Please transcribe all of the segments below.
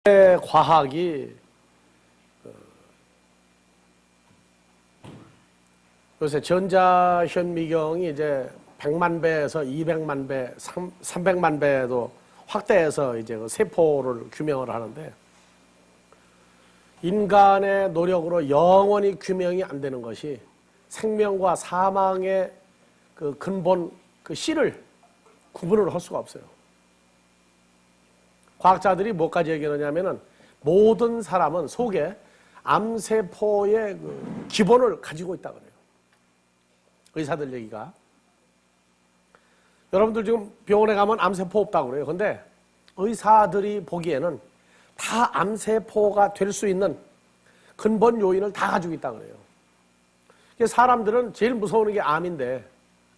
과학이 요새 전자현미경이 이제 100만 배에서 200만 배, 300만 배도 확대해서 이제 그 세포를 규명을 하는데, 인간의 노력으로 영원히 규명이 안 되는 것이 생명과 사망의 그 근본 그 씨를 구분을 할 수가 없어요. 과학자들이 뭐까지 얘기하냐면은 모든 사람은 속에 암세포의 그 기본을 가지고 있다 그래요. 의사들 얘기가. 여러분들 지금 병원에 가면 암세포 없다고 그래요. 근데 의사들이 보기에는 다 암세포가 될 수 있는 근본 요인을 다 가지고 있다 그래요. 사람들은 제일 무서운 게 암인데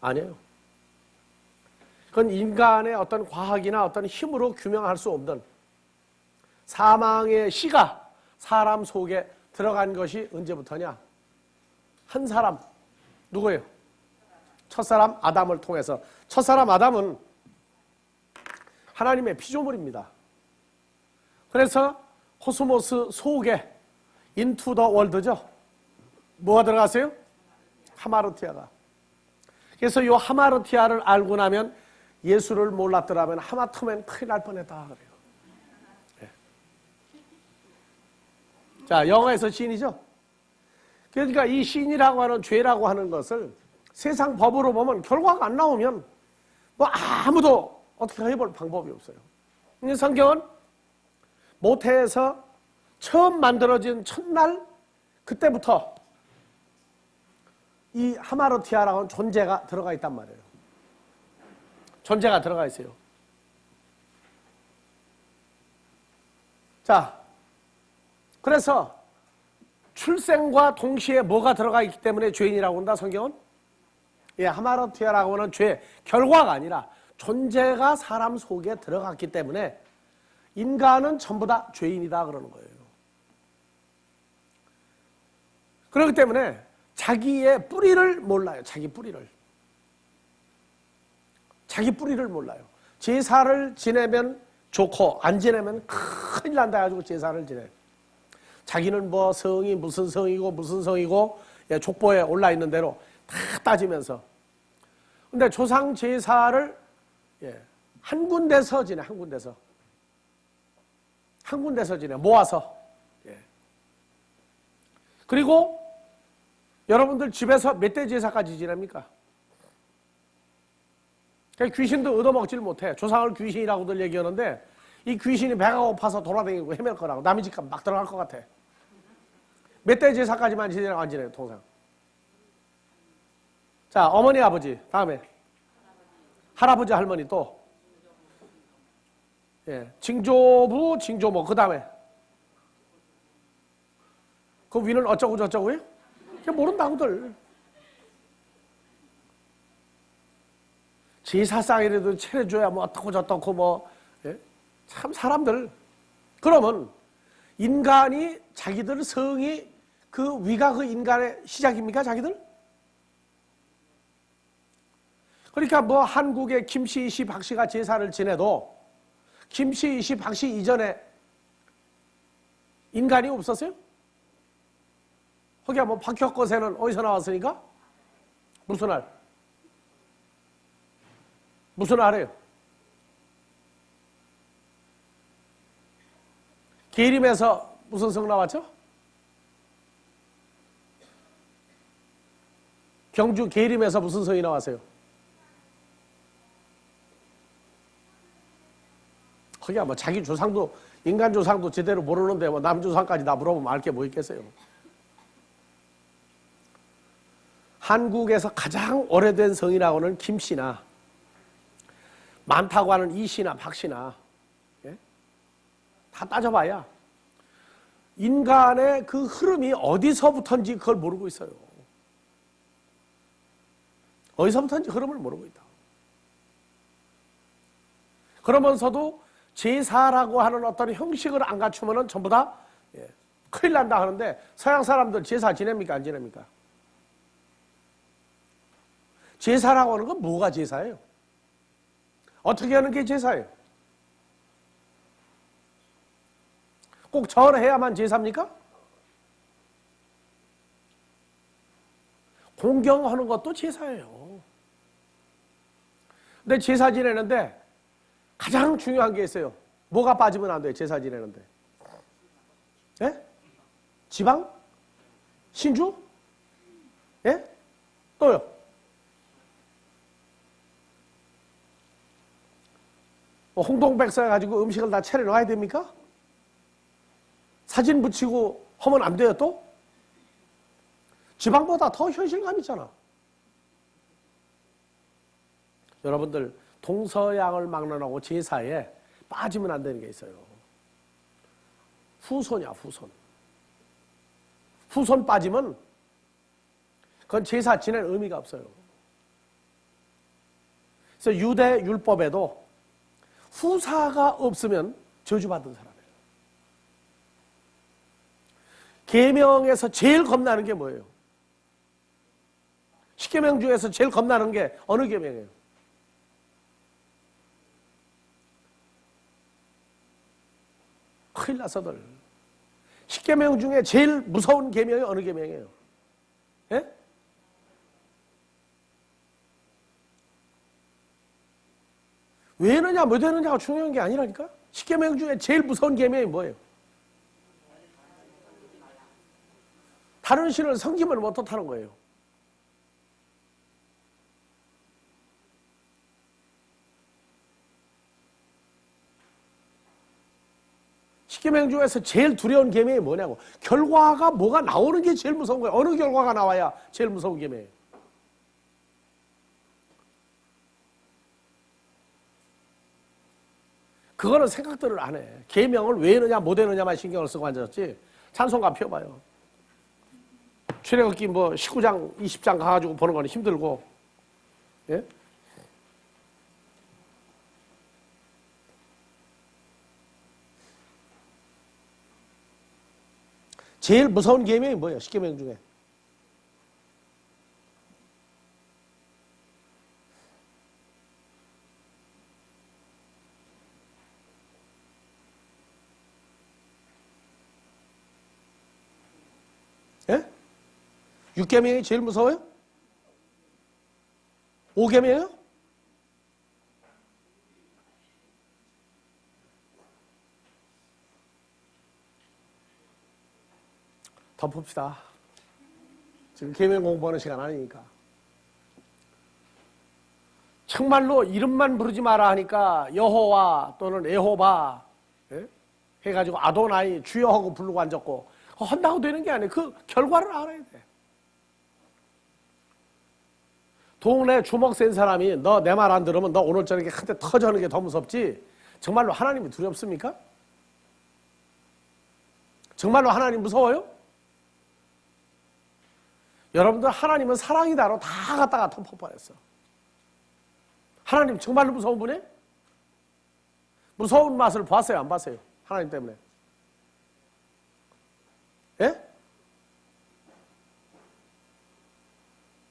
아니에요. 그건 인간의 어떤 과학이나 어떤 힘으로 규명할 수 없는 사망의 씨가 사람 속에 들어간 것이 언제부터냐? 한 사람, 누구예요? 첫사람 아담을 통해서. 첫사람 아담은 하나님의 피조물입니다. 그래서 코스모스 속에 인투 더 월드죠. 뭐가 들어갔어요? 하마르티아가. 그래서 이 하마르티아를 알고 나면 예수를 몰랐더라면 하마터면 큰일 날 뻔했다 그래요. 네. 자, 영어에서 신이죠. 그러니까 이 신이라고 하는 죄라고 하는 것을 세상 법으로 보면 결과가 안 나오면 뭐 아무도 어떻게 해볼 방법이 없어요. 근데 성경은 모태에서 처음 만들어진 첫날 그때부터 이 하마르티아라고 하는 존재가 들어가 있단 말이에요. 존재가 들어가 있어요. 자, 그래서 출생과 동시에 뭐가 들어가 있기 때문에 죄인이라고 한다, 성경은? 예, 하마르티아라고 하는 죄, 결과가 아니라 존재가 사람 속에 들어갔기 때문에 인간은 전부 다 죄인이다 그러는 거예요. 그렇기 때문에 자기의 뿌리를 몰라요. 자기 뿌리를. 자기 뿌리를 몰라요. 제사를 지내면 좋고 안 지내면 큰일 난다 해가지고 제사를 지내. 자기는 뭐 성이 무슨 성이고 무슨 성이고 예, 족보에 올라있는 대로 다 따지면서. 근데 조상 제사를 예, 한 군데서 지내. 한 군데서. 한 군데서 지내. 모아서. 예. 그리고 여러분들 집에서 몇 대 제사까지 지냅니까? 귀신도 얻어먹질 못해. 조상을 귀신이라고들 얘기하는데 이 귀신이 배가 고파서 돌아다니고 헤맬 거라고. 남의 집값 막 들어갈 것 같아. 몇 대 제사까지만 지내라고 안 지내요, 통상. 자, 어머니, 아버지. 다음에 할아버지, 할머니 또. 예, 징조부, 징조모. 그 다음에 그 위는 어쩌고 저쩌고요? 그냥 모른다고들. 제사상이라도 차려줘야 뭐 어떻고 저떻고 뭐. 예? 참 사람들. 그러면 인간이 자기들 성이 그 위가 그 인간의 시작입니까? 자기들? 그러니까 뭐 한국의 김씨, 이씨, 박씨가 제사를 지내도 김씨, 이씨, 박씨 이전에 인간이 없었어요? 거기야 뭐 박혁거세는 어디서 나왔으니까? 무슨 알? 무슨 알이에요? 계림에서 무슨 성 나왔죠? 경주 계림에서 무슨 성이 나왔어요? 거기야 뭐 자기 조상도 인간 조상도 제대로 모르는데 뭐 남 조상까지 다 물어보면 알 게 뭐 있겠어요? 한국에서 가장 오래된 성이라고는 김씨나 많다고 하는 이씨나 박씨나 예? 다 따져봐야 인간의 그 흐름이 어디서부터인지 그걸 모르고 있어요. 어디서부터인지 흐름을 모르고 있다. 그러면서도 제사라고 하는 어떤 형식을 안 갖추면 전부 다 예, 큰일 난다 하는데 서양 사람들 제사 지냅니까? 안 지냅니까? 제사라고 하는 건 뭐가 제사예요? 어떻게 하는 게 제사예요? 꼭 절해야만 제사입니까? 공경하는 것도 제사예요. 근데 제사 지내는데 가장 중요한 게 있어요. 뭐가 빠지면 안 돼요, 제사 지내는데? 예? 지방? 신주? 예? 또요? 뭐 홍동백서 해가지고 음식을 다 차려놔야 됩니까? 사진 붙이고 하면 안 돼요, 또? 지방보다 더 현실감 있잖아. 여러분들, 동서양을 막론하고 제사에 빠지면 안 되는 게 있어요. 후손이야, 후손. 후손 빠지면 그건 제사 지낼 의미가 없어요. 그래서 유대 율법에도 후사가 없으면 저주받은 사람이에요. 계명에서 제일 겁나는 게 뭐예요? 십계명 중에서 제일 겁나는 게 어느 계명이에요? 큰일 났어들. 십계명 중에 제일 무서운 계명이 어느 계명이에요? 예? 왜 했느냐, 못 했느냐가 중요한 게 아니라니까? 십계명 중에 제일 무서운 계명이 뭐예요? 다른 신을 섬기면 못하는 거예요. 십계명 중에서 제일 두려운 계명이 뭐냐고. 결과가 뭐가 나오는 게 제일 무서운 거예요. 어느 결과가 나와야 제일 무서운 계명이에요. 그거는 생각들을 안 해. 계명을 왜 했느냐 못 했느냐만 신경을 쓰고 앉았지. 찬송가 펴봐요. 출애굽기 뭐 19장 20장 가가지고 보는 건 힘들고. 예? 제일 무서운 계명이 뭐예요? 십계명 중에. 예? 6계명이 제일 무서워요? 5계명이요? 덮읍시다. 지금 계명 공부하는 시간 아니니까. 정말로 이름만 부르지 마라 하니까 여호와 또는 에호바 예? 해가지고 아도나이 주여하고 부르고 앉았고 한다고 되는 게 아니에요. 그 결과를 알아야 돼. 동네 주먹 센 사람이 너 내 말 안 들으면 너 오늘 저녁에 한 대 터져는 게 더 무섭지. 정말로 하나님이 두렵습니까? 정말로 하나님 무서워요? 여러분들 하나님은 사랑이다로 다 갖다가 덮어버렸어. 하나님 정말로 무서운 분이? 무서운 맛을 봤어요? 안 봤어요? 하나님 때문에. 예?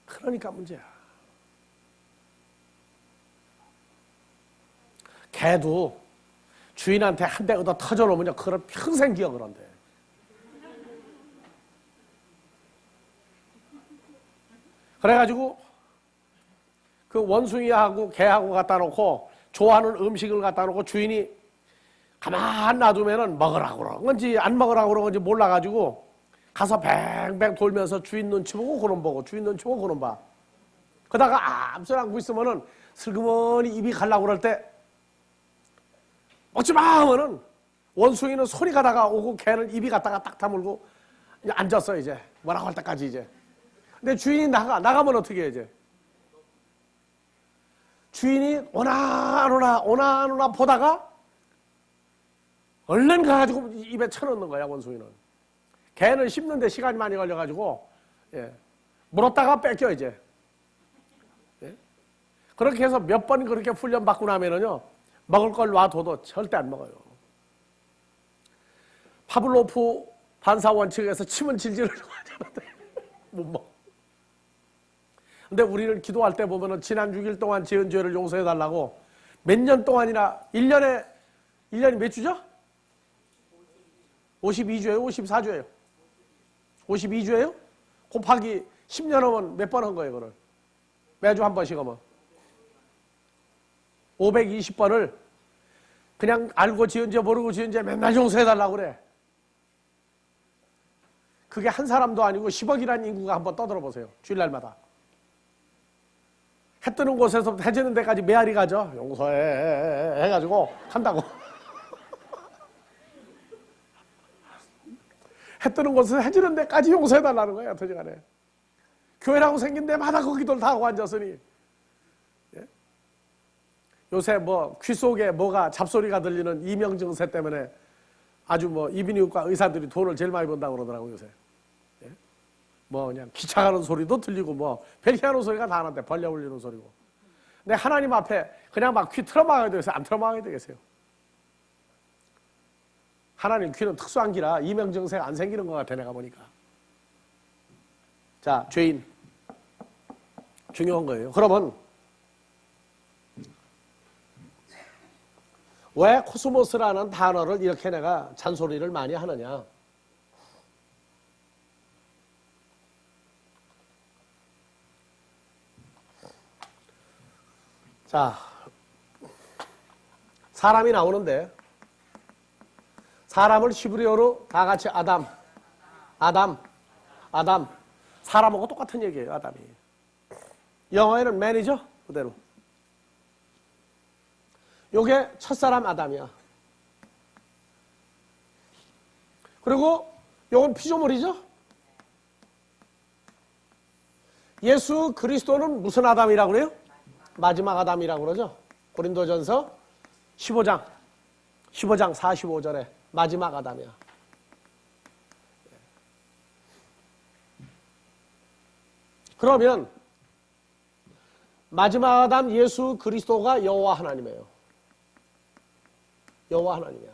그러니까 문제야. 개도 주인한테 한 대 얻어 터져놓으면 그걸 평생 기억을 한대. 그래가지고 그 원숭이하고 개하고 갖다 놓고 좋아하는 음식을 갖다 놓고 주인이 가만 놔두면은 먹으라고 그러는 건지 안 먹으라고 그러는 건지 몰라가지고 가서 뱅뱅 돌면서 주인 눈치 보고 그놈 보고 주인 눈치 보고 그놈 봐. 그러다가 아무 소리 안 하고 있으면은 슬그머니 입이 가려고 그럴 때 먹지 마 하면은 원숭이는 소리 가다가 오고 개는 입이 갔다가 딱 다물고 이제 앉았어 이제 뭐라고 할 때까지 이제. 근데 주인이 나가면 어떻게 해 이제? 주인이 오나 보다가 얼른 가가지고 입에 쳐넣는 거야 원숭이는. 개는 씹는데 시간이 많이 걸려가지고 예. 물었다가 뺏겨 이제. 예? 그렇게 해서 몇 번 그렇게 훈련받고 나면은요 먹을 걸 놔둬도 절대 안 먹어요. 파블로프 반사 원칙에서 침은 질질 흘려가지고 못 먹어. 근데 우리는 기도할 때 보면은 지난 6일 동안 지은 죄를 용서해달라고 몇 년 동안이나 1년이 몇 주죠? 52주예요? 54주예요? 52주예요? 곱하기 10년 하면 몇 번 한 거예요, 그걸? 매주 한 번씩 하면. 520번을 그냥 알고 지은지 모르고 지은지 맨날 용서해달라고 그래. 그게 한 사람도 아니고 10억이라는 인구가 한번 떠들어 보세요. 주일날마다. 해 뜨는 곳에서부터 해 지는 데까지 메아리 가죠. 용서해 해가지고 간다고. 해 뜨는 곳에서 해 지는 데까지 용서해달라는 거예요. 어떠지간에. 교회라고 생긴 데마다 그 기도를 다 하고 앉았으니. 예? 요새 뭐 귀 속에 뭐가 잡소리가 들리는 이명증세 때문에 아주 뭐 이비인후과 의사들이 돈을 제일 많이 번다고 그러더라고요, 요새. 예? 뭐 그냥 기차 가는 소리도 들리고 뭐 벨기하는 소리가 다 나는데 벌레 울리는 소리고. 근데 하나님 앞에 그냥 막 귀 틀어막아야 되겠어요? 안 틀어막아야 되겠어요? 하나님 귀는 특수한 기라 이명증세가 안 생기는 것 같아, 내가 보니까. 자, 죄인. 중요한 거예요. 그러면 왜 코스모스라는 단어를 이렇게 내가 잔소리를 많이 하느냐? 자, 사람이 나오는데 사람을 히브리어로 다 같이 아담. 사람하고 똑같은 얘기예요, 아담이. 영어에는 man이죠, 그대로. 요게 첫사람 아담이야. 그리고 요건 피조물이죠? 예수 그리스도는 무슨 아담이라고 그래요? 마지막 아담이라고 그러죠? 고린도전서 15장 45절에 마지막 아담이야. 그러면 마지막 아담 예수 그리스도가 여호와 하나님이에요. 여호와 하나님이야.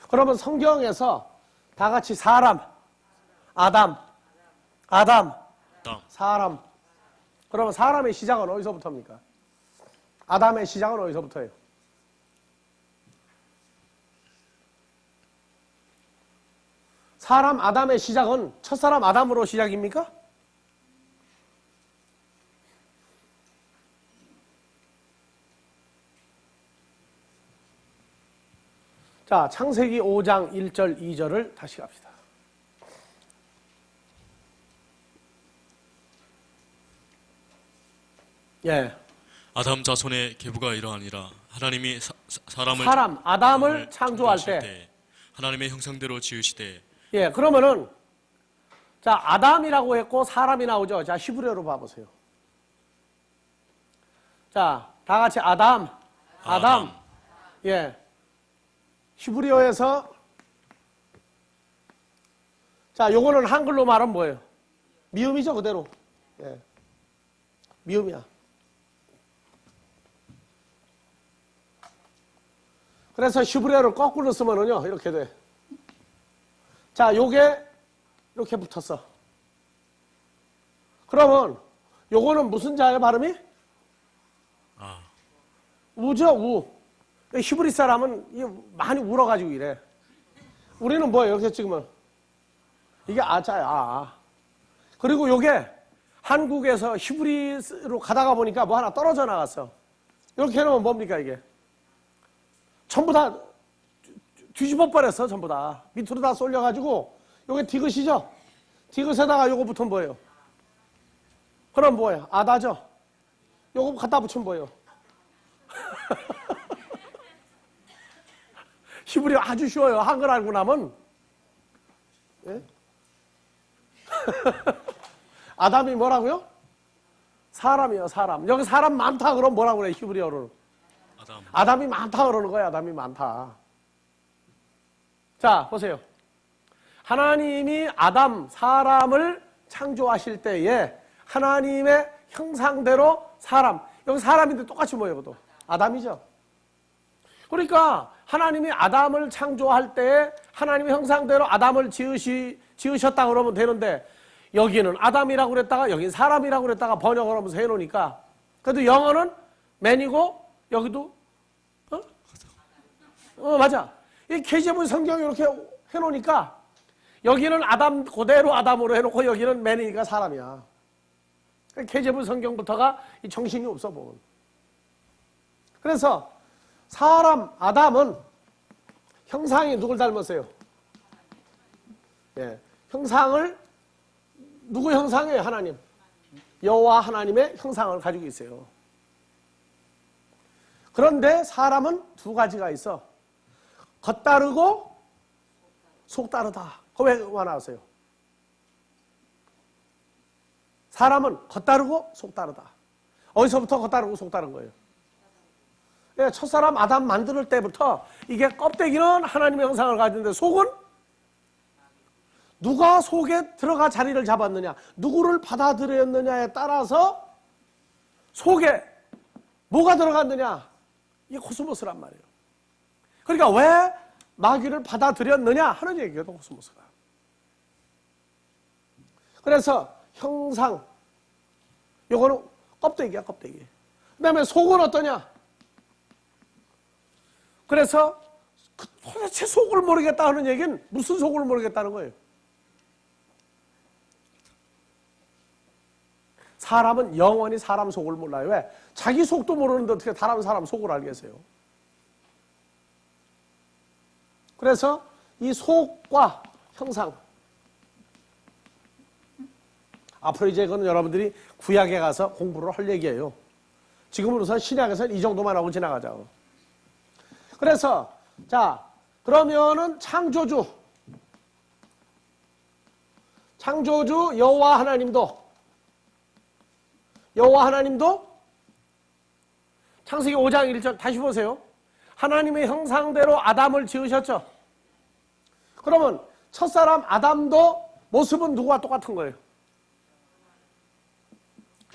그러면 성경에서 다 같이 사람, 아담, 사람. 그러면 사람의 시작은 어디서부터입니까? 아담의 시작은 어디서부터예요? 사람 아담의 시작은 첫사람 아담으로 시작입니까? 자, 창세기 5장 1절 2절을 다시 갑시다. 예. 아담 자손의 계보가 이러하니라. 하나님이 사람 아담을 창조할 때 하나님의 형상대로 지으시되. 예, 그러면은 자, 아담이라고 했고 사람이 나오죠. 자, 히브리어로 봐 보세요. 자, 다 같이 아담. 예. 히브리어에서 자, 요거는 한글로 말하면 뭐예요? 미음이죠, 그대로. 예. 미음이야. 그래서 히브리어를 거꾸로 쓰면은요, 이렇게 돼. 자, 요게 이렇게 붙었어. 그러면 요거는 무슨 자예요, 발음이? 우죠, 우. 히브리 사람은 많이 울어가지고 이래. 우리는 뭐예요? 이렇게 찍으면. 이게 아자야, 아. 그리고 요게 한국에서 히브리로 가다가 보니까 뭐 하나 떨어져 나갔어. 이렇게 해놓으면 뭡니까, 이게? 전부 다 뒤집어 버렸어, 전부 다. 밑으로 다 쏠려가지고, 요게 디귿이죠? 디귿에다가 요거 붙으면 뭐예요? 그럼 뭐예요? 아다죠? 요거 갖다 붙이면 뭐예요? 히브리어 아주 쉬워요. 한글 알고 나면. 예? 아담이 뭐라고요? 사람이요, 사람. 여기 사람 많다 그러면 뭐라고 그래, 히브리어로? 아담이 많다 그러는 거야, 아담이 많다. 자, 보세요. 하나님이 아담, 사람을 창조하실 때에 하나님의 형상대로 사람. 여기 사람인데 똑같이 뭐예요, 그것도? 아담이죠. 그러니까 하나님이 아담을 창조할 때 하나님의 형상대로 아담을 지으셨다 그러면 되는데 여기는 아담이라고 그랬다가 여기는 사람이라고 그랬다가 번역을 하면서 해놓으니까 그래도 영어는 맨이고 여기도 맞아. 이 KJV 성경이 이렇게 해놓으니까 여기는 아담 그대로 아담으로 해놓고 여기는 맨이니까 사람이야. 계제부 성경부터가 이 정신이 없어 보면. 그래서 사람 아담은 형상이 누굴 닮았어요? 예, 형상을 누구 형상이에요? 하나님. 여호와 하나님의 형상을 가지고 있어요. 그런데 사람은 두 가지가 있어. 겉다르고 속다르다. 그거 왜 나왔어요? 사람은 겉다르고 속다르다. 어디서부터 겉다르고 속다른 거예요? 예, 첫사람 아담 만들 때부터 이게 껍데기는 하나님의 형상을 가지는데 속은 누가 속에 들어가 자리를 잡았느냐, 누구를 받아들였느냐에 따라서 속에 뭐가 들어갔느냐, 이게 코스모스란 말이에요. 그러니까 왜 마귀를 받아들였느냐 하는 얘기가 코스모스가. 그래서 형상, 요거는 껍데기야, 껍데기. 그 다음에 속은 어떠냐? 그래서 도대체 속을 모르겠다 하는 얘기는 무슨 속을 모르겠다는 거예요? 사람은 영원히 사람 속을 몰라요. 왜? 자기 속도 모르는데 어떻게 다른 사람 속을 알겠어요? 그래서 이 속과 형상, 앞으로 이제 그건 여러분들이 구약에 가서 공부를 할 얘기예요. 지금은 우선 신약에서는 이 정도만 하고 지나가자고. 그래서 자, 그러면은 창조주 여호와 하나님도 창세기 5장 1절 다시 보세요. 하나님의 형상대로 아담을 지으셨죠. 그러면 첫사람 아담도 모습은 누구와 똑같은 거예요?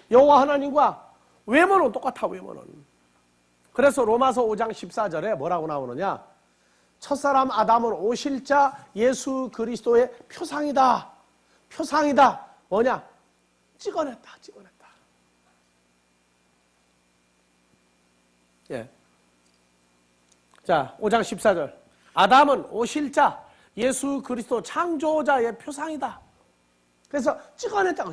여호와 하나님과 외모는 똑같아. 외모는. 그래서 로마서 5장 14절에 뭐라고 나오느냐, 첫사람 아담은 오실자 예수 그리스도의 표상이다. 표상이다. 뭐냐? 찍어냈다. 예. 자, 5장 14절. 아담은 오실자 예수 그리스도 창조자의 표상이다. 그래서 찍어냈다.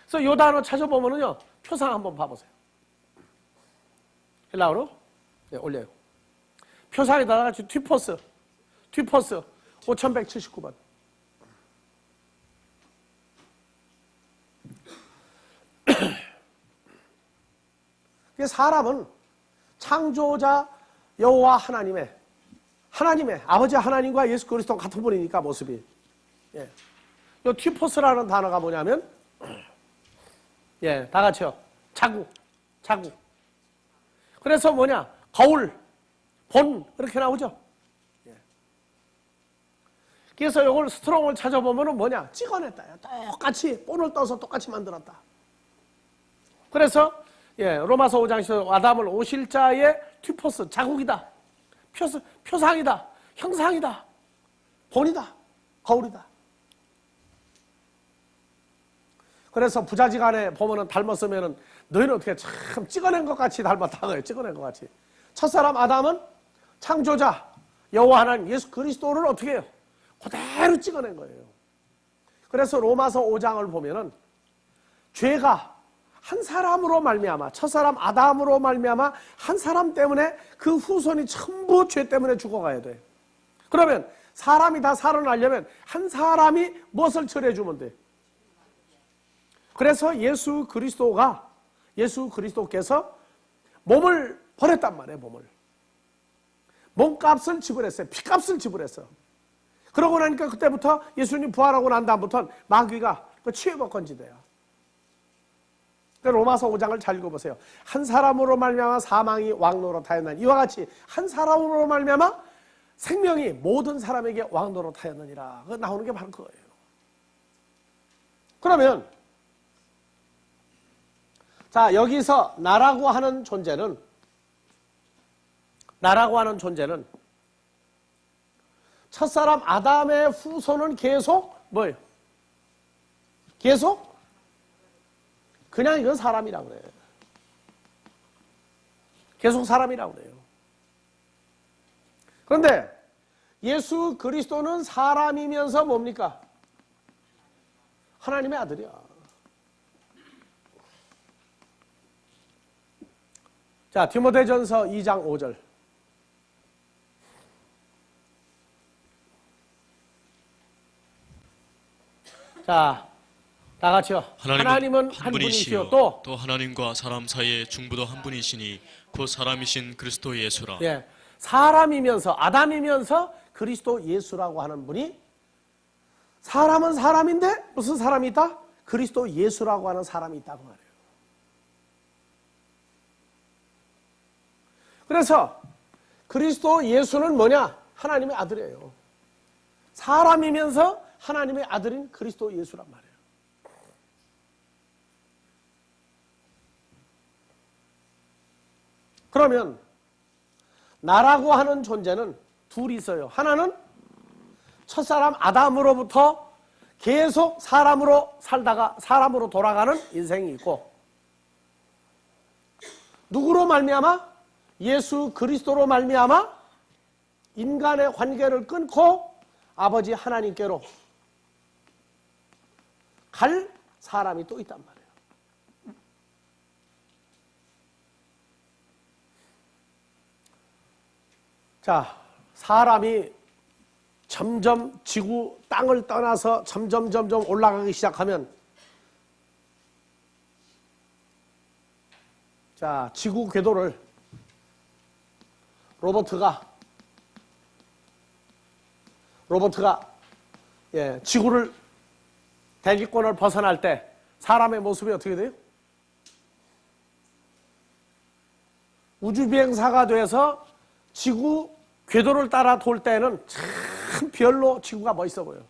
그래서 요 단어 찾아보면은요, 표상 한번 봐보세요. 헬라어로 네, 올려요. 표상에다가 같이 튜퍼스 5179번. 사람은 창조자 여호와 하나님의 아버지 하나님과 예수 그리스도 같은 분이니까 모습이. 예. 요 튜퍼스라는 단어가 뭐냐면, 예, 다 같이요. 자국. 그래서 뭐냐? 거울, 본, 이렇게 나오죠? 예. 그래서 이걸 스트롱을 찾아보면은 뭐냐? 찍어냈다. 똑같이, 본을 떠서 똑같이 만들었다. 그래서, 예, 로마서 5장에서 아담을 오실자의 튜퍼스, 자국이다. 표상이다. 형상이다. 본이다. 거울이다. 그래서 부자지간에 보면은 닮았으면은 너희는 어떻게 참 찍어낸 것 같이 닮았다고요. 찍어낸 것 같이. 첫사람 아담은 창조자 여호와 하나님 예수 그리스도를 어떻게 해요? 그대로 찍어낸 거예요. 그래서 로마서 5장을 보면은 죄가 한 사람으로 말미암아, 첫사람 아담으로 말미암아 한 사람 때문에 그 후손이 전부 죄 때문에 죽어가야 돼. 그러면 사람이 다 살아나려면 한 사람이 무엇을 처리해주면 돼? 그래서 예수 그리스도께서 몸을 버렸단 말이에요. 몸값을 지불했어요. 피값을 지불했어. 그러고 나니까 그때부터 예수님 부활하고 난 다음부터는 마귀가 그 치유가 건지돼요. 로마서 5장을 잘 읽어보세요. 한 사람으로 말미암아 사망이 왕노릇하였나니 이와 같이 한 사람으로 말미암아 생명이 모든 사람에게 왕노릇하였느니라. 그 나오는 게 바로 그거예요. 그러면 자, 여기서 나라고 하는 존재는 첫사람 아담의 후손은 계속 뭐예요? 계속 그냥 이건 사람이라고 그래요. 계속 사람이라고 그래요. 그런데 예수 그리스도는 사람이면서 뭡니까? 하나님의 아들이야. 자, 디모데전서 2장 5절. 자, 다 같이요. 하나님은 한 분이시요 또 하나님과 사람 사이의 중보도 한 분이시니 곧 사람이신 그리스도 예수라. 예, 사람이면서 아담이면서 그리스도 예수라고 하는 분이, 사람은 사람인데 무슨 사람이 있다? 그리스도 예수라고 하는 사람이 있다고 말해요. 그래서 그리스도 예수는 뭐냐? 하나님의 아들이에요. 사람이면서 하나님의 아들인 그리스도 예수란 말이에요. 그러면 나라고 하는 존재는 둘이 있어요. 하나는 첫사람 아담으로부터 계속 사람으로 살다가 사람으로 돌아가는 인생이 있고, 누구로 말미암아? 예수 그리스도로 말미암아 인간의 관계를 끊고 아버지 하나님께로 갈 사람이 또 있단 말이에요. 자, 사람이 점점 지구 땅을 떠나서 점점 올라가기 시작하면, 자, 지구 궤도를 로버트가 지구를, 대기권을 벗어날 때 사람의 모습이 어떻게 돼요? 우주비행사가 돼서 지구 궤도를 따라 돌 때는 참 별로 지구가 멋있어 보여요.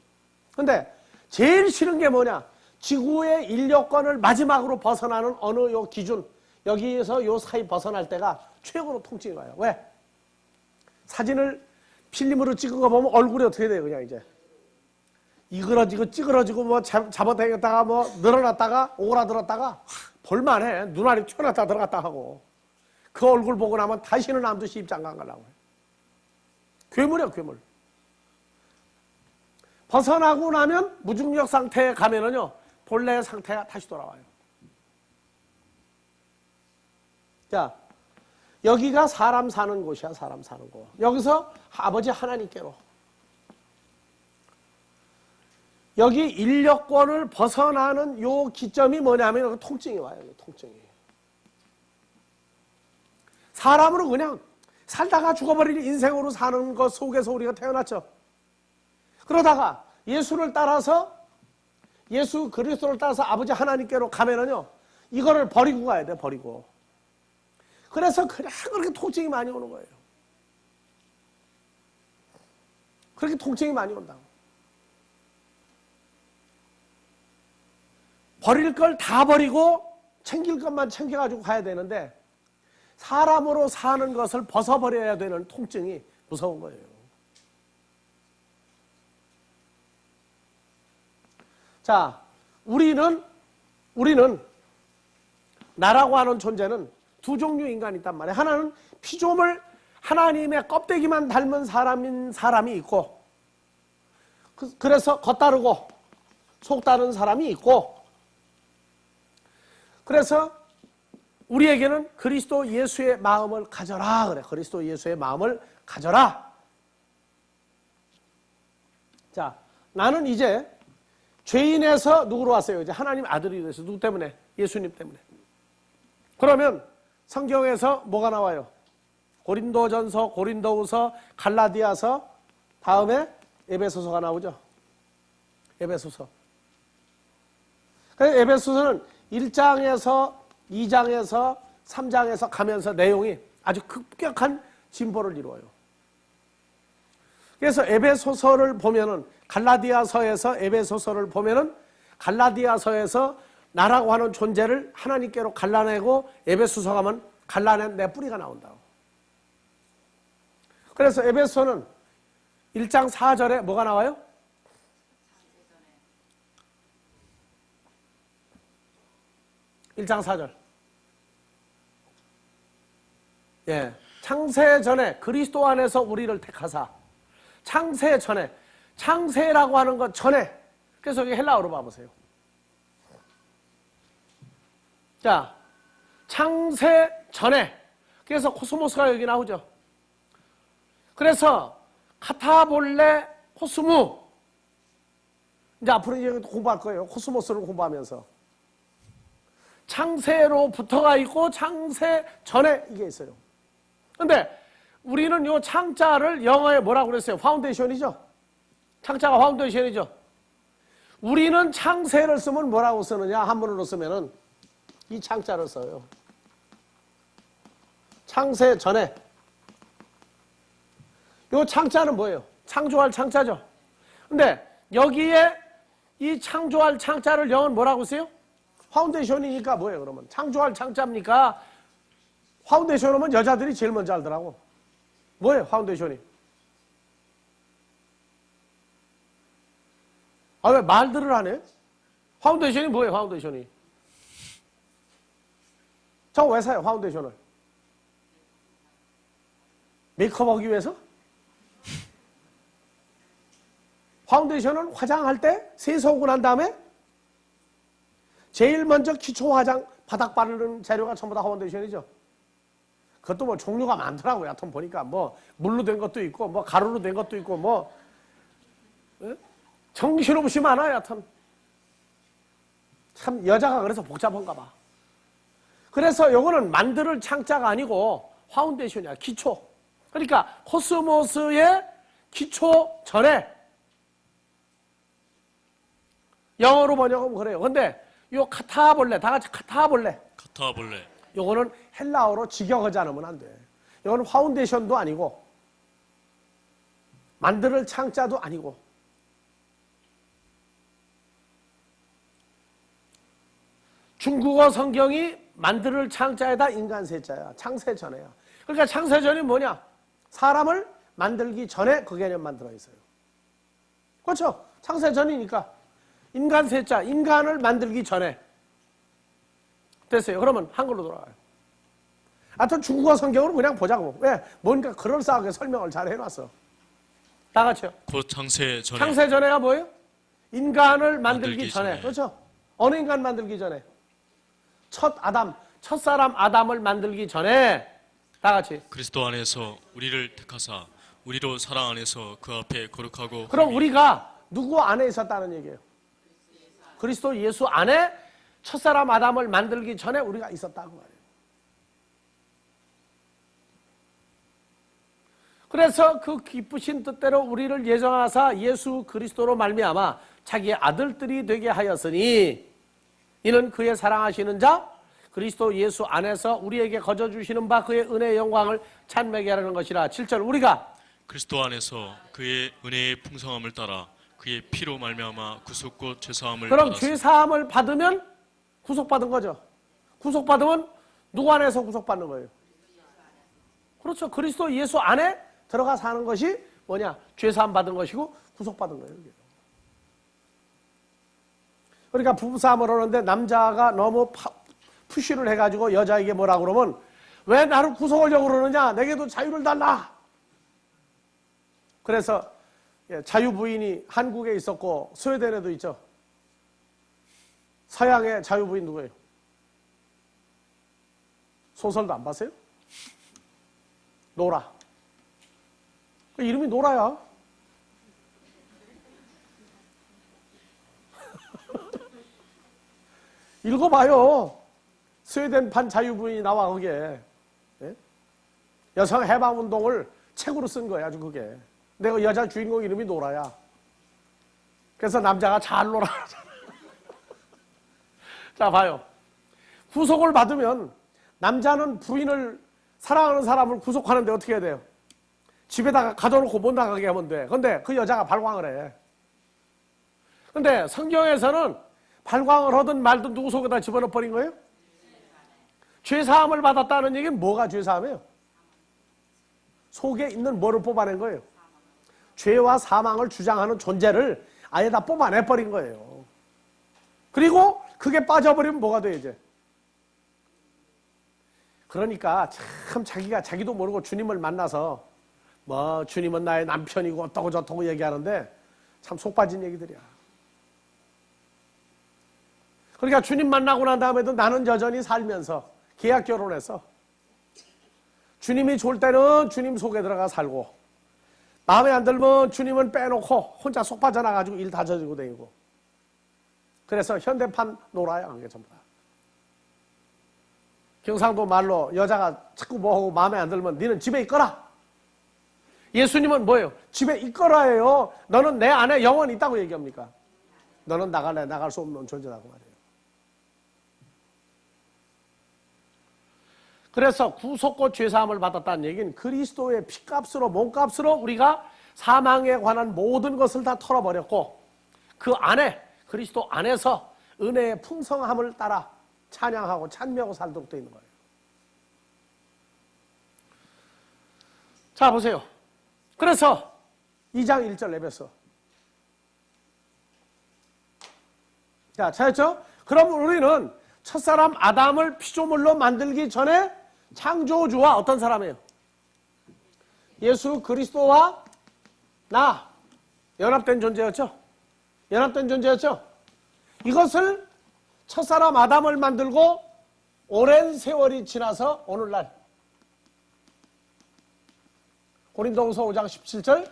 근데 제일 싫은 게 뭐냐? 지구의 인력권을 마지막으로 벗어나는 어느 요 기준, 여기에서 요 사이 벗어날 때가 최고로 통증이 와요. 왜? 사진을 필름으로 찍은 거 보면 얼굴이 어떻게 돼요? 그냥 이제 이그러지고 찌그러지고 뭐 잡아당겼다가 뭐 늘어났다가 오그라들었다가 볼만해. 눈알이 튀어났다 들어갔다 하고, 그 얼굴 보고 나면 다시는 남도시 입장 안 가려고 해요. 괴물이야, 괴물. 벗어나고 나면 무중력 상태에 가면은요, 본래의 상태가 다시 돌아와요. 자, 여기가 사람 사는 곳이야, 사람 사는 곳. 여기서 아버지 하나님께로. 여기 인력권을 벗어나는 요 기점이 뭐냐면 통증이 와요, 통증이. 사람으로 그냥 살다가 죽어버리는 인생으로 사는 것 속에서 우리가 태어났죠. 그러다가 예수를 따라서, 예수 그리스도를 따라서 아버지 하나님께로 가면은요, 이거를 버리고 가야 돼, 버리고. 그래서 그냥 그렇게 통증이 많이 오는 거예요. 그렇게 통증이 많이 온다고. 버릴 걸 다 버리고 챙길 것만 챙겨가지고 가야 되는데, 사람으로 사는 것을 벗어버려야 되는 통증이 무서운 거예요. 자, 우리는 나라고 하는 존재는 두 종류의 인간이 있단 말이에요. 하나는 피조물 하나님의 껍데기만 닮은 사람이 있고, 그래서 겉다르고 속다른 사람이 있고, 그래서 우리에게는 그리스도 예수의 마음을 가져라 그래. 그리스도 예수의 마음을 가져라. 자, 나는 이제 죄인에서 누구로 왔어요? 이제 하나님 아들이 돼서. 누구 때문에? 예수님 때문에. 그러면 성경에서 뭐가 나와요? 고린도전서, 고린도후서, 갈라디아서, 다음에 에베소서가 나오죠. 에베소서. 그래서 에베소서는 1장에서 2장에서 3장에서 가면서 내용이 아주 급격한 진보를 이루어요. 그래서 에베소서를 보면은, 갈라디아서에서 에베소서를 보면은, 갈라디아서에서 나라고 하는 존재를 하나님께로 갈라내고, 에베소서 가면 갈라낸 내 뿌리가 나온다고. 그래서 에베소는 1장 4절에 뭐가 나와요? (1장 4절) 창세 전에 그리스도 안에서 우리를 택하사 창세 전에. 창세라고 하는 것 전에. 그래서 여기 헬라어로 봐보세요. 자, 창세 전에. 그래서 코스모스가 여기 나오죠. 그래서 카타볼레 코스무. 이제 앞으로 이제 공부할 거예요. 코스모스를 공부하면서. 창세로부터가 있고 창세 전에 이게 있어요. 근데 우리는 요 창자를 영어에 뭐라고 그랬어요? 파운데이션이죠? 창자가 파운데이션이죠? 우리는 창세를 쓰면 뭐라고 쓰느냐? 한문으로 쓰면은 이 창자를 써요. 창세 전에. 요 창자는 뭐예요? 창조할 창자죠? 근데 여기에 이 창조할 창자를 영어는 뭐라고 써요? 파운데이션이니까 뭐예요, 그러면? 창조할 창자입니까? 파운데이션 하면 여자들이 제일 먼저 알더라고. 뭐예요, 파운데이션이? 아, 왜 말들을 안 해? 파운데이션이 뭐예요, 파운데이션이? 저 왜 사요, 파운데이션을? 메이크업 하기 위해서? 파운데이션은 화장할 때 세수하고 난 다음에 제일 먼저 기초 화장 바닥 바르는 재료가 전부 다 파운데이션이죠. 그것도 뭐 종류가 많더라고요. 하여튼 보니까 뭐 물로 된 것도 있고 뭐 가루로 된 것도 있고 뭐 정신없이 많아요. 하여튼 참 여자가 그래서 복잡한가 봐. 그래서 요거는 만들 창자가 아니고 파운데이션이야. 기초. 그러니까 코스모스의 기초 전에 영어로 번역하면 그래요. 근데 요 카타볼레, 다 같이 카타볼레. 카타볼레. 요거는 헬라어로 직역하지 않으면 안 돼. 요거는 파운데이션도 아니고 만들 창자도 아니고 중국어 성경이 만들 창자에다 인간 세자야. 창세 전에야. 그러니까 창세 전이 뭐냐? 사람을 만들기 전에 그 개념만 들어있어요. 그렇죠? 창세 전이니까 인간 세자, 인간을 만들기 전에 됐어요. 그러면 한글로 돌아가요. 하여튼 중국어 성경으로 그냥 보자고. 왜? 뭔가 그럴싸하게 설명을 잘 해놨어. 다 같이요. 곧 창세 전에. 창세 전에가 뭐예요? 인간을 만들기 만들기 전에. 전에. 그렇죠? 어느 인간 만들기 전에? 첫 아담, 첫사람 아담을 만들기 전에 다 같이. 그리스도 안에서 우리를 택하사 우리로 사랑 안에서 그 앞에 거룩하고 그럼 흠이 우리가 누구 안에 있었다는 얘기예요? 그리스도 예수 안에 첫사람 아담을 만들기 전에 우리가 있었다고 말이에요. 그래서 그 기쁘신 뜻대로 우리를 예정하사 예수 그리스도로 말미암아 자기의 아들들이 되게 하였으니 이는 그의 사랑하시는 자 그리스도 예수 안에서 우리에게 거저 주시는 바 그의 은혜의 영광을 찬美하라는 것이라. 7절 우리가 그리스도 안에서 그의 은혜의 풍성함을 따라 그의 피로 말미암아 구속곧 죄사함을 그럼 받았으니 죄사함을 받으면 구속받은 거죠. 구속받으면 누구 안에서 구속받는 거예요? 그렇죠. 그리스도 예수 안에 들어가 사는 것이 뭐냐? 죄사함 받은 것이고 구속받은 거예요. 이게. 그러니까 부부싸움을 하는데 남자가 너무 푸시를 해가지고 여자에게 뭐라 그러면 왜 나를 구속하려고 그러느냐? 내게도 자유를 달라. 그래서 자유부인이 한국에 있었고 스웨덴에도 있죠. 서양의 자유부인 누구예요? 소설도 안 봤어요? 노라. 그 이름이 노라야. 읽어봐요. 스웨덴판 자유부인이 나와 거기에. 예? 여성 해방운동을 책으로 쓴 거야 아주 그게. 내가 여자 주인공 이름이 노라야. 그래서 남자가 잘 놀아. 자 봐요. 구속을 받으면 남자는 부인을 사랑하는 사람을 구속하는데 어떻게 해야 돼요? 집에다가 가둬놓고 못 나가게 하면 돼. 근데 그 여자가 발광을 해. 근데 성경에서는 발광을 하든 말든 누구 속에다 집어넣어 버린 거예요? 죄사함을 받았다는 얘기는 뭐가 죄사함이에요? 속에 있는 뭐를 뽑아낸 거예요? 죄와 사망을 주장하는 존재를 아예 다 뽑아내 버린 거예요. 그리고 그게 빠져버리면 뭐가 돼 이제? 그러니까 참 자기가 자기도 모르고 주님을 만나서 뭐 주님은 나의 남편이고 어떠고 저떠고 얘기하는데 참 속 빠진 얘기들이야. 그러니까 주님 만나고 난 다음에도 나는 여전히 살면서 계약 결혼해서 주님이 좋을 때는 주님 속에 들어가 살고 마음에 안 들면 주님은 빼놓고 혼자 속 빠져나가지고 일 다 저지고 다니고 그래서 현대판 놀아요. 그게 전부 다. 경상도 말로 여자가 자꾸 뭐하고 마음에 안 들면 너는 집에 있거라. 예수님은 뭐예요? 집에 있거라예요. 너는 내 안에 영원히 있다고 얘기합니까? 너는 나갈래 나갈 수 없는 존재라고 말이에요. 그래서 구속과 죄사함을 받았다는 얘기는 그리스도의 피값으로 몸값으로 우리가 사망에 관한 모든 것을 다 털어버렸고 그 안에 그리스도 안에서 은혜의 풍성함을 따라 찬양하고 찬미하고 살도록 되어 있는 거예요. 자 보세요. 그래서 2장 1절 에베소. 자 찾았죠? 그럼 우리는 첫사람 아담을 피조물로 만들기 전에 창조주와 어떤 사람이에요? 예수 그리스도와 나 연합된 존재였죠? 연합된 존재였죠? 이것을 첫사람 아담을 만들고 오랜 세월이 지나서 오늘날 고린도후서 5장 17절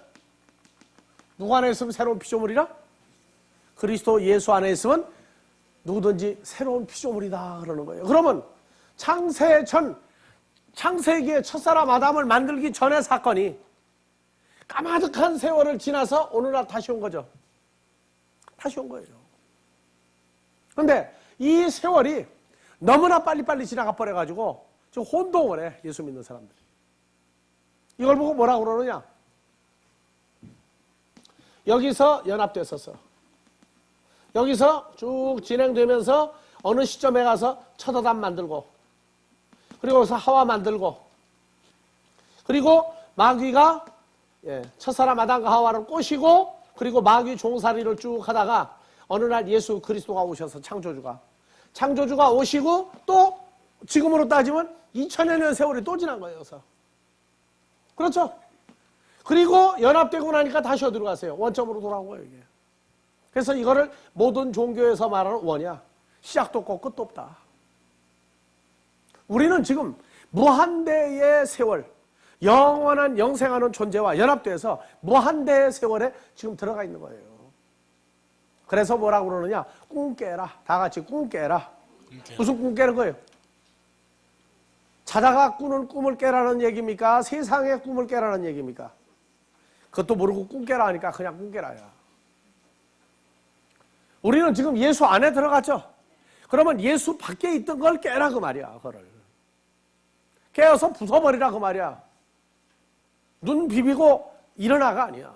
누구 안에 있으면 새로운 피조물이라? 그리스도 예수 안에 있으면 누구든지 새로운 피조물이다 그러는 거예요. 그러면 창세기에 첫사람 아담을 만들기 전의 사건이 까마득한 세월을 지나서 오늘날 다시 온 거죠. 다시 온 거예요. 그런데 이 세월이 너무나 빨리빨리 지나가 버려가지고 지금 혼동을 해. 예수 믿는 사람들이. 이걸 보고 뭐라고 그러느냐? 여기서 연합됐었어. 여기서 쭉 진행되면서 어느 시점에 가서 첫 아담 만들고 그리고 여기서 하와 만들고 그리고 마귀가 첫사람 아담과 하와를 꼬시고 그리고 마귀 종살이를 쭉 하다가 어느 날 예수 그리스도가 오셔서 창조주가 오시고 또 지금으로 따지면 2000여 년 세월이 또 지난 거예요. 그래서 그렇죠? 그리고 연합되고 나니까 다시 어디로 가세요? 원점으로 돌아온 거예요. 이게. 그래서 이거를 모든 종교에서 말하는 원이야. 시작도 없고 끝도 없다. 우리는 지금 무한대의 세월, 영원한 영생하는 존재와 연합돼서 무한대의 세월에 지금 들어가 있는 거예요. 그래서 뭐라고 그러느냐? 꿈 깨라. 다 같이 꿈 깨라. 무슨 꿈 깨는 거예요? 자다가 꾸는 꿈을 깨라는 얘기입니까? 세상의 꿈을 깨라는 얘기입니까? 그것도 모르고 꿈 깨라 하니까 그냥 꿈 깨라야. 우리는 지금 예수 안에 들어갔죠? 그러면 예수 밖에 있던 걸 깨라 그 말이야. 그거를 깨어서 부숴버리라 그 말이야. 눈 비비고 일어나가 아니야.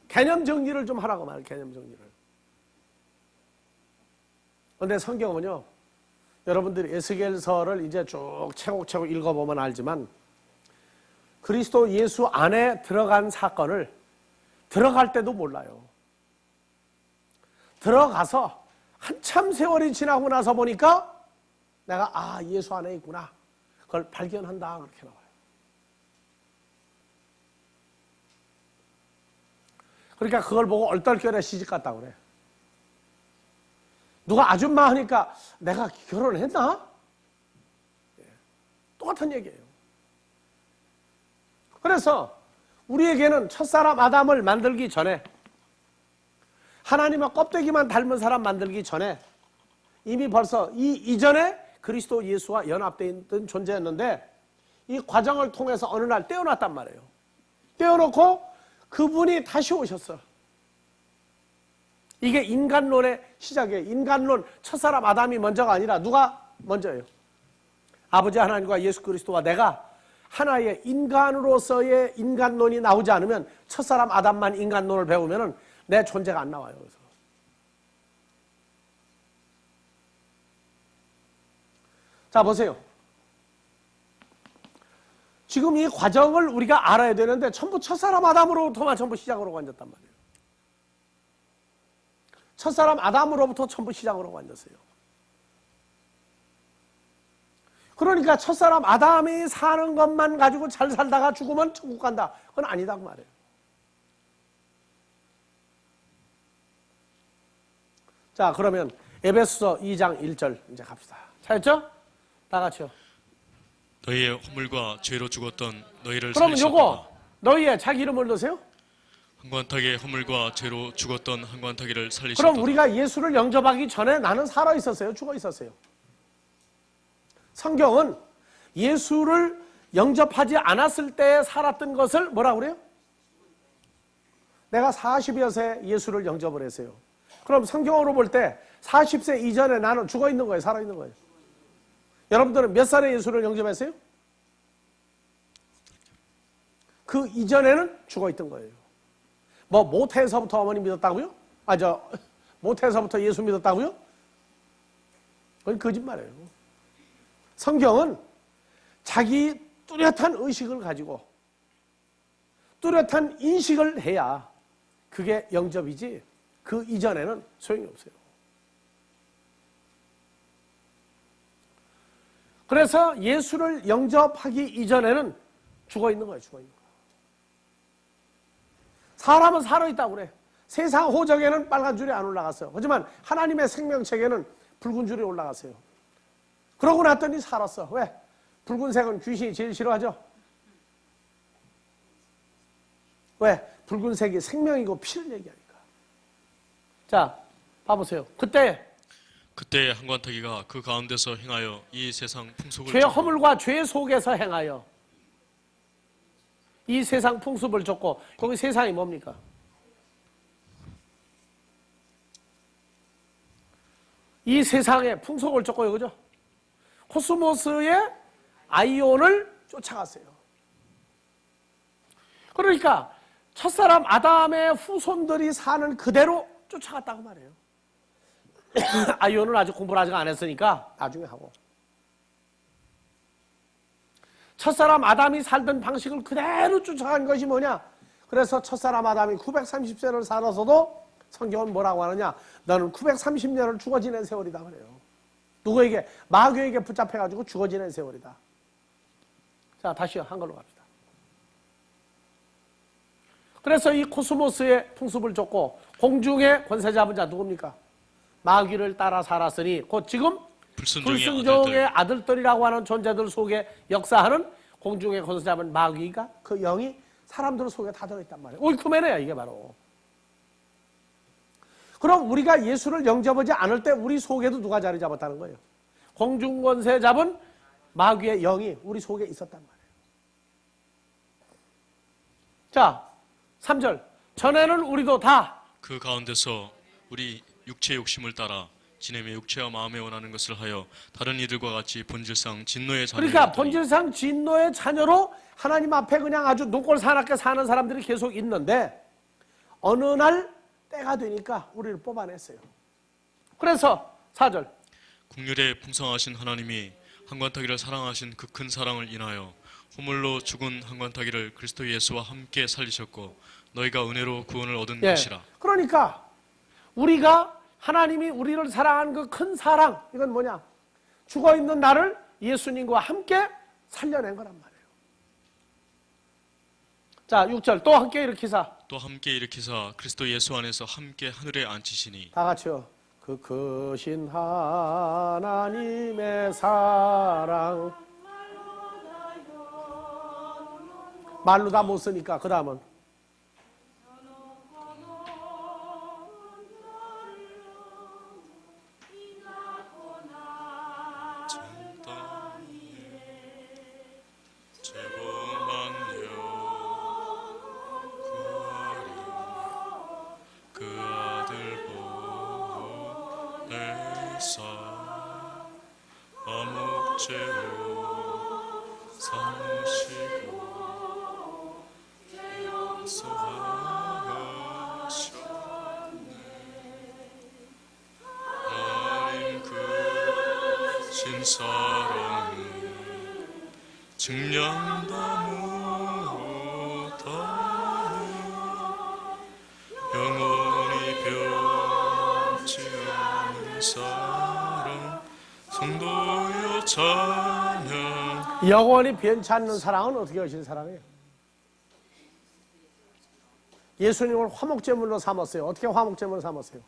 개념 정리를 좀 하라고 말이야. 개념 정리를. 그런데 성경은요, 여러분들이 에스겔서를 이제 쭉 차곡차곡 읽어보면 알지만 그리스도 예수 안에 들어간 사건을 들어갈 때도 몰라요. 들어가서 한참 세월이 지나고 나서 보니까 내가 예수 안에 있구나. 그걸 발견한다. 그렇게 나와요. 그러니까 그걸 보고 얼떨결에 시집갔다고 그래. 누가 아줌마 하니까 내가 결혼을 했나? 똑같은 얘기예요. 그래서 우리에게는 첫사람 아담을 만들기 전에 하나님의 껍데기만 닮은 사람 만들기 전에 이미 벌써 이전에 그리스도 예수와 연합되어 있던 존재였는데 이 과정을 통해서 어느 날 떼어놨단 말이에요. 떼어놓고 그분이 다시 오셨어. 이게 인간론의 시작이에요. 인간론, 첫사람 아담이 먼저가 아니라 누가 먼저예요? 아버지 하나님과 예수 그리스도와 내가 하나의 인간으로서의 인간론이 나오지 않으면 첫사람 아담만 인간론을 배우면 내 존재가 안 나와요. 그래서. 자, 보세요. 지금 이 과정을 우리가 알아야 되는데 전부 첫사람 아담으로부터만 전부 시작으로 앉았단 말이에요. 첫사람 아담으로부터 전부 시작으로 앉았어요. 그러니까 첫사람 아담이 사는 것만 가지고 잘 살다가 죽으면 천국 간다. 그건 아니다고 말이에요. 자, 그러면 에베소서 2장 1절 이제 갑시다. 찾았죠? 다 같이요. 너희의 허물과 죄로 죽었던 너희를 그러면 살리셨다. 요거 너희의 자기 이름을 넣으세요. 한관탁의 허물과 죄로 죽었던 한관탁이를 살리셨다. 그럼 우리가 예수를 영접하기 전에 나는 살아 있었어요? 죽어 있었어요? 성경은 예수를 영접하지 않았을 때 살았던 것을 뭐라고 그래요? 내가 40여 세 예수를 영접을 했어요. 그럼 성경으로 볼 때 40세 이전에 나는 죽어 있는 거예요? 살아 있는 거예요? 여러분들은 몇 살에 예수를 영접했어요? 그 이전에는 죽어 있던 거예요. 뭐 모태에서부터 어머니 믿었다고요? 모태에서부터 예수 믿었다고요? 그건 거짓말이에요. 성경은 자기 뚜렷한 의식을 가지고 뚜렷한 인식을 해야 그게 영접이지 그 이전에는 소용이 없어요. 그래서 예수를 영접하기 이전에는 죽어 있는 거예요. 죽어 있는 거예요. 사람은 살아있다고 그래. 세상 호적에는 빨간 줄이 안 올라갔어요. 하지만 하나님의 생명책에는 붉은 줄이 올라갔어요. 그러고 났더니 살았어. 왜? 붉은색은 귀신이 제일 싫어하죠? 왜? 붉은색이 생명이고 피를 얘기하니까. 자, 봐보세요. 그때 한관탁이가 그 가운데서 행하여 이 세상 풍속을 죄 허물과 죄 속에서 행하여 이 세상 풍습을 줬고, 여기 세상이 뭡니까? 이 세상의 풍속을 줬고, 그죠? 코스모스의 아이온을 쫓아갔어요. 그러니까 첫사람 아담의 후손들이 사는 그대로 쫓아갔다고 말해요. 아이온은 아직 공부를 아직 안 했으니까 나중에 하고. 첫사람 아담이 살던 방식을 그대로 쫓아간 것이 뭐냐? 그래서 첫사람 아담이 930세를 살아서도 성경은 뭐라고 하느냐? 너는 930년을 죽어 지낸 세월이다 그래요. 누구에게? 마귀에게 붙잡혀가지고 죽어 지낸 세월이다. 자, 다시요. 한글로 갑시다. 그래서 이 코스모스의 풍습을 줬고 공중의 권세 잡은 자 누굽니까? 마귀를 따라 살았으니 곧 지금 불순종의 아들들이라고 하는 존재들 속에 역사하는 공중의 권세 잡은 마귀가 그 영이 사람들 속에 다 들어있단 말이에요. 오이쿠메네야 이게 바로. 그럼 우리가 예수를 영접하지 않을 때 우리 속에도 누가 자리 잡았다는 거예요? 공중 권세 잡은 마귀의 영이 우리 속에 있었단 말이에요. 자, 3절. 전에는 우리도 다 그 가운데서 우리 육체의 욕심을 따라 지내며 육체와 마음에 원하는 것을 하여 다른 이들과 같이 본질상 진노의 자녀로 그러니까 본질상 진노의 자녀로 하나님 앞에 그냥 아주 눈꼴 사납게 사는 사람들이 계속 있는데 어느 날 때가 되니까 우리를 뽑아냈어요. 그래서 4절. 국률에 풍성하신 하나님이 한관탁이를 사랑하신 그 큰 사랑을 인하여 허물로 죽은 한관탁이를 그리스도 예수와 함께 살리셨고 너희가 은혜로 구원을 얻은 것이라. 그러니까 우리가 하나님이 우리를 사랑한 그 큰 사랑, 이건 뭐냐? 죽어있는 나를 예수님과 함께 살려낸 거란 말이에요. 자, 6절. 또 함께 일으키사 그리스도 예수 안에서 함께 하늘에 앉히시니. 다 같이요. 그 크신 하나님의 사랑. 말로 다 못 쓰니까 그 다음은 그 아들 보고 내사 아목제로 삼으시고 용서하셨네. 하나님 그 신사랑은 증량다 못하네. 영원히 변치 않는 사랑 성도여 자녀 영원히 변치 않는 사랑은 어떻게 하신 사랑이에요? 예수님을 화목제물로 삼았어요. 어떻게 화목제물로 삼았어요?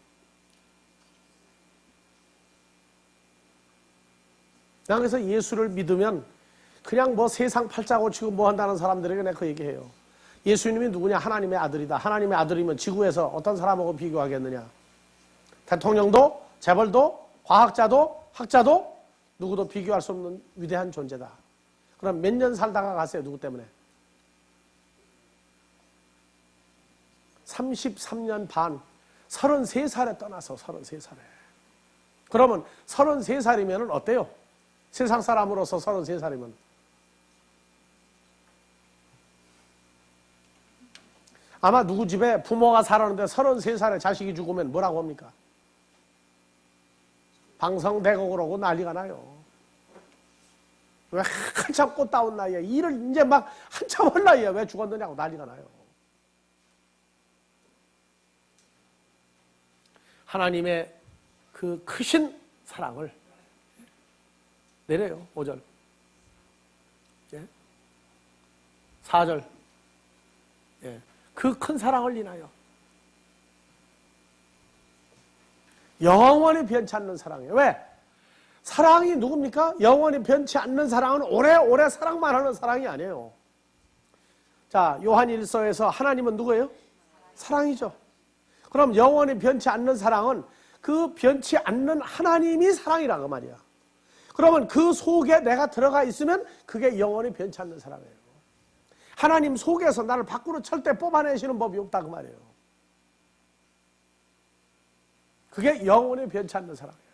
그래서 예수를 믿으면 그냥 뭐 세상 팔자 고치고 뭐 한다는 사람들에게 내가 그 얘기해요. 예수님이 누구냐? 하나님의 아들이다. 하나님의 아들이면 지구에서 어떤 사람하고 비교하겠느냐? 대통령도, 재벌도, 과학자도, 학자도 누구도 비교할 수 없는 위대한 존재다. 그럼 몇 년 살다가 갔어요? 누구 때문에? 33년 반, 33살에 떠나서 33살에. 그러면 33살이면 어때요? 세상 사람으로서 33살이면. 아마 누구 집에 부모가 살았는데 33살에 자식이 죽으면 뭐라고 합니까? 방성대고 그러고 난리가 나요. 왜 한참 꽃다운 나이에 일을 이제 막 한참 할 나이에 왜 죽었느냐고 난리가 나요. 하나님의 그 크신 사랑을 내려요. 5절, 4절. 그 큰 사랑을 인하여 영원히 변치 않는 사랑이에요. 왜? 사랑이 누굽니까? 영원히 변치 않는 사랑은 오래오래 사랑만 하는 사랑이 아니에요. 자, 요한 1서에서 하나님은 누구예요? 사랑이죠. 그럼 영원히 변치 않는 사랑은 그 변치 않는 하나님이 사랑이라 그 말이야. 그러면 그 속에 내가 들어가 있으면 그게 영원히 변치 않는 사랑이에요. 하나님 속에서 나를 밖으로 절대 뽑아내시는 법이 없다 그 말이에요. 그게 영원히 변치 않는 사랑이에요.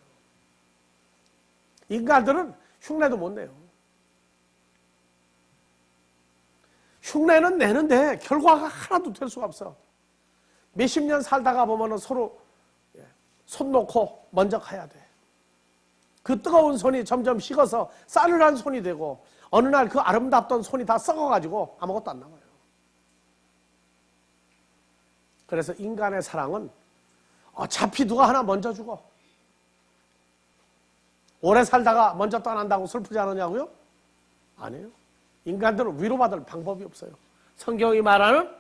인간들은 흉내도 못 내요. 흉내는 내는데 결과가 하나도 될 수가 없어. 몇십 년 살다가 보면 서로 손 놓고 먼저 가야 돼. 그 뜨거운 손이 점점 식어서 싸늘한 손이 되고 어느 날 그 아름답던 손이 다 썩어가지고 아무것도 안 남아요. 그래서 인간의 사랑은 어차피 누가 하나 먼저 죽어. 오래 살다가 먼저 떠난다고 슬프지 않느냐고요? 아니에요. 인간들은 위로받을 방법이 없어요. 성경이 말하는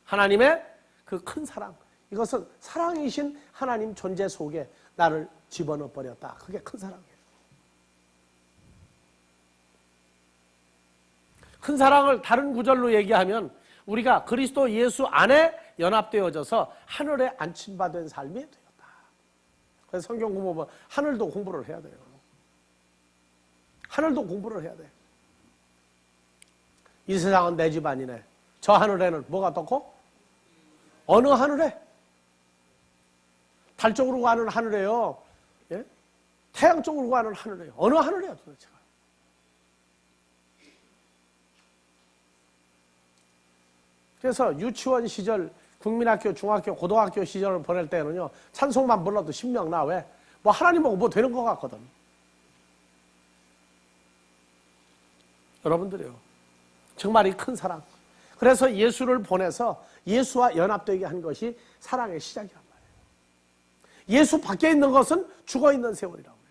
하나님의 그 큰 사랑, 이것은 사랑이신 하나님 존재 속에 나를 집어넣어 버렸다. 그게 큰 사랑이에요. 큰 사랑을 다른 구절로 얘기하면 우리가 그리스도 예수 안에 연합되어져서 하늘에 안침받은 삶이 되었다. 그래서 성경 공부하면 하늘도 공부를 해야 돼요. 하늘도 공부를 해야 돼. 이 세상은 내 집 아니네. 저 하늘에는 뭐가 떴고? 어느 하늘에? 달 쪽으로 가는 하늘에요. 예? 태양 쪽으로 가는 하늘에요. 어느 하늘이야 도대체? 그래서 유치원 시절, 국민학교, 중학교, 고등학교 시절을 보낼 때는요, 찬송만 불러도 신명 나. 왜? 뭐 하나님하고 뭐 되는 것 같거든. 여러분들이요, 정말 이 큰 사랑. 그래서 예수를 보내서 예수와 연합되게 한 것이 사랑의 시작이란 말이에요. 예수 밖에 있는 것은 죽어있는 세월이라고 해요.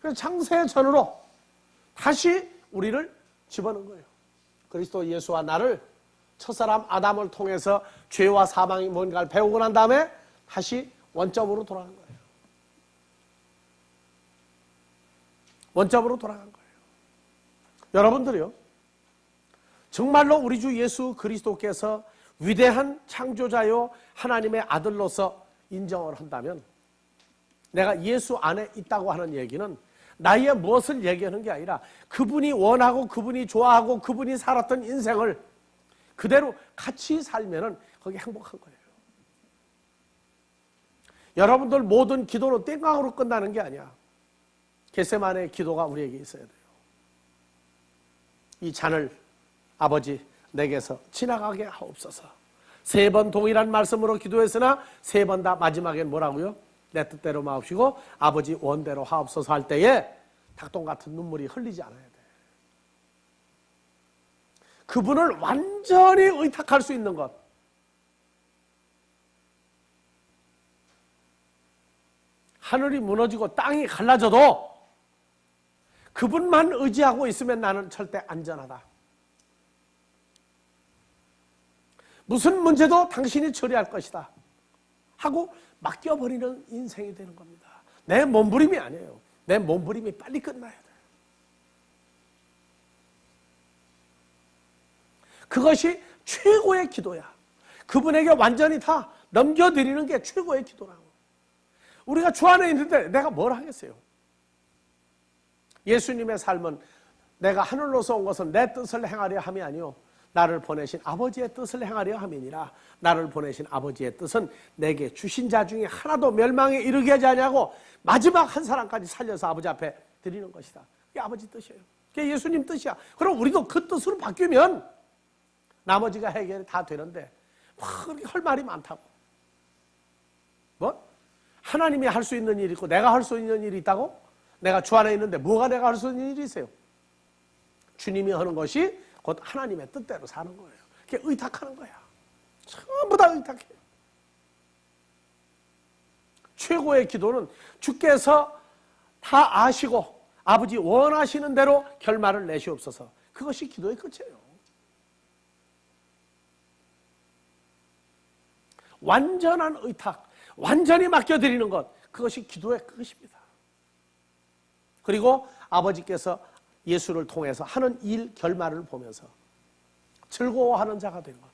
그래서 창세 전으로 다시 우리를 집어넣은 거예요. 그리스도 예수와 나를 첫사람 아담을 통해서 죄와 사망이 뭔가를 배우고 난 다음에 다시 원점으로 돌아간 거예요. 원점으로 돌아간 거예요. 여러분들이요, 정말로 우리 주 예수 그리스도께서 위대한 창조자요 하나님의 아들로서 인정을 한다면, 내가 예수 안에 있다고 하는 얘기는 나의 무엇을 얘기하는 게 아니라 그분이 원하고 그분이 좋아하고 그분이 살았던 인생을 그대로 같이 살면은 거기 행복한 거예요. 여러분들 모든 기도는 땡깡으로 끝나는 게 아니야. 겟세마네의 기도가 우리에게 있어야 돼요. 이 잔을 아버지 내게서 지나가게 하옵소서. 3번 동일한 말씀으로 기도했으나 3번 다 마지막엔 뭐라고요? 내 뜻대로 마옵시고 아버지 원대로 하옵소서 할 때에 닭똥 같은 눈물이 흘리지 않아야 돼. 그분을 완전히 의탁할 수 있는 것. 하늘이 무너지고 땅이 갈라져도 그분만 의지하고 있으면 나는 절대 안전하다. 무슨 문제도 당신이 처리할 것이다 하고 맡겨버리는 인생이 되는 겁니다. 내 몸부림이 아니에요. 내 몸부림이 빨리 끝나야 돼요. 그것이 최고의 기도야. 그분에게 완전히 다 넘겨드리는 게 최고의 기도라고. 우리가 주 안에 있는데 내가 뭘 하겠어요? 예수님의 삶은 내가 하늘로서 온 것은 내 뜻을 행하려 함이 아니요 나를 보내신 아버지의 뜻을 행하려 함이니라. 나를 보내신 아버지의 뜻은 내게 주신 자 중에 하나도 멸망에 이르게 하지 아니하고 마지막 한 사람까지 살려서 아버지 앞에 드리는 것이다. 그게 아버지 뜻이에요. 그게 예수님 뜻이야. 그럼 우리도 그 뜻으로 바뀌면 나머지가 해결이 다 되는데 그렇게 할 말이 많다고. 뭐? 하나님이 할 수 있는 일이 있고 내가 할 수 있는 일이 있다고? 내가 주 안에 있는데 뭐가 내가 할 수 있는 일이 있어요? 주님이 하는 것이 곧 하나님의 뜻대로 사는 거예요. 그게 의탁하는 거야. 전부 다 의탁해요. 최고의 기도는 주께서 다 아시고 아버지 원하시는 대로 결말을 내시옵소서. 그것이 기도의 끝이에요. 완전한 의탁, 완전히 맡겨드리는 것, 그것이 기도의 끝입니다. 그리고 아버지께서 예수를 통해서 하는 일 결말을 보면서 즐거워하는 자가 된 것.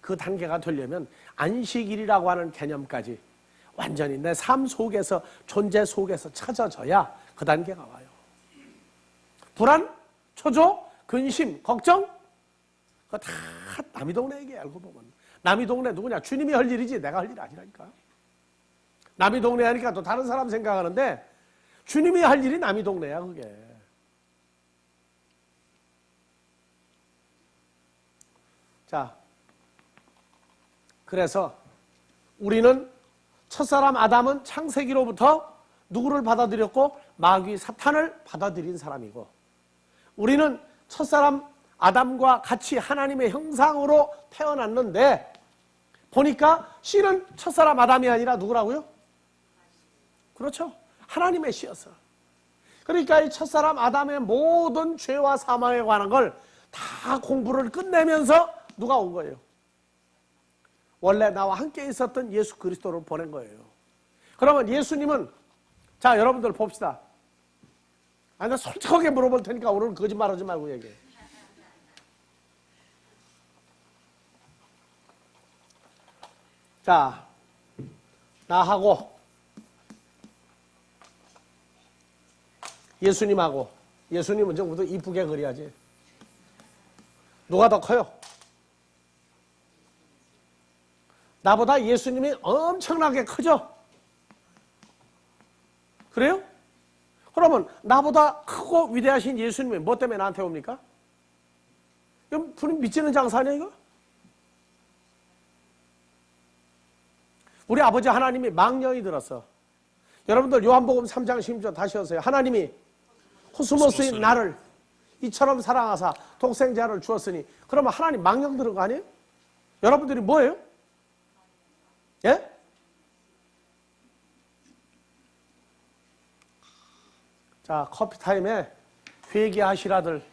그 단계가 되려면 안식일이라고 하는 개념까지 완전히 내 삶 속에서, 존재 속에서 찾아져야 그 단계가 와요. 불안, 초조, 근심, 걱정, 그거 다 남이 동네 얘기 알고 보면. 남이 동네 누구냐? 주님이 할 일이지 내가 할 일 아니라니까. 남이 동네 하니까 또 다른 사람 생각하는데 주님이 할 일이 남이 동네야 그게. 자, 그래서 우리는 첫사람 아담은 창세기로부터 누구를 받아들였고 마귀 사탄을 받아들인 사람이고, 우리는 첫사람 아담과 같이 하나님의 형상으로 태어났는데 보니까 씨는 첫사람 아담이 아니라 누구라고요? 그렇죠. 하나님의 씨였어. 그러니까 이 첫사람 아담의 모든 죄와 사망에 관한 걸 다 공부를 끝내면서 누가 온 거예요? 원래 나와 함께 있었던 예수 그리스도를 보낸 거예요. 그러면 예수님은, 자 여러분들 봅시다. 나 솔직하게 물어볼 테니까 오늘 거짓말하지 말고 얘기해. 자, 나하고 예수님하고, 예수님은 좀 우리도 이쁘게 그려야지. 누가 더 커요? 나보다 예수님이 엄청나게 크죠? 그래요? 그러면 나보다 크고 위대하신 예수님이 뭐 때문에 나한테 옵니까? 이건 분명 믿지는 장사 아니야 이거? 우리 아버지 하나님이 망령이 들었어. 여러분들 요한복음 3장 16절 다시 하세요. 하나님이 코스모스인 나를 이처럼 사랑하사 독생자를 주었으니, 그러면 하나님 망령 들은 거 아니에요? 여러분들이 뭐예요? 예? 자, 커피타임에 회개하시라들